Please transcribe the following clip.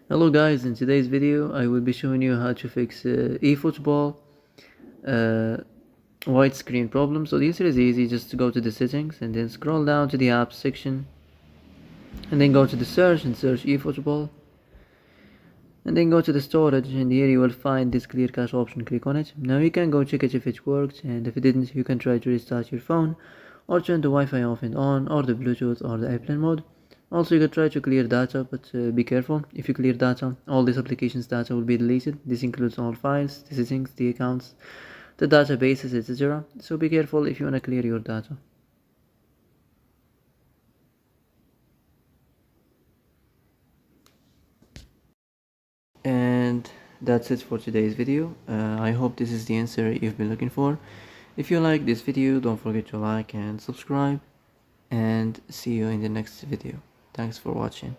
Hello guys, in today's video I will be showing you how to fix eFootball uh, widescreen problem. So the answer is easy, just go to the settings and then scroll down to the apps section and then go to the search and search eFootball and then go to the storage, and here you will find this clear cache option. Click on it. Now you can go check it if it worked, and if it didn't you can try to restart your phone or turn the Wi-Fi off and on, or the Bluetooth or the airplane mode. Also you can try to clear data, but be careful. If you clear data, all this application's data will be deleted. This includes all files, the settings, the accounts, the databases, etc. So be careful if you want to clear your data. And that's it for today's video. I hope this is the answer you've been looking for. If you like this video, don't forget to like and subscribe, and see you in the next video. Thanks for watching.